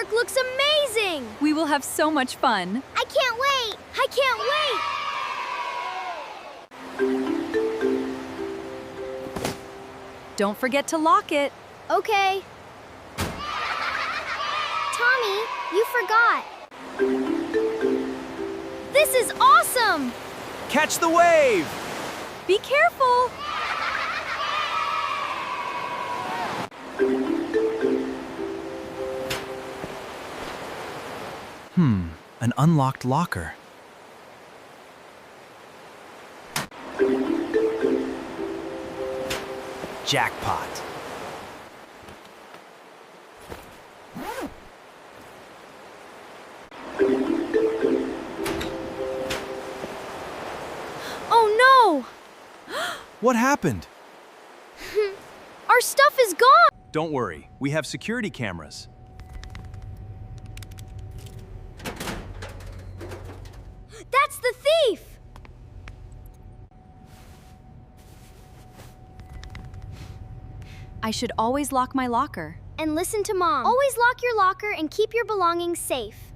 park looks amazing! We will have so much fun. I can't wait! I can't wait! Don't forget to lock it. Okay. Tommy, you forgot. This is awesome! Catch the wave! Be careful. An unlocked locker. Jackpot. Oh no! What happened? Our stuff is gone! Don't worry, we have security cameras. That's the thief! I should always lock my locker. And listen to Mom. Always lock your locker and keep your belongings safe.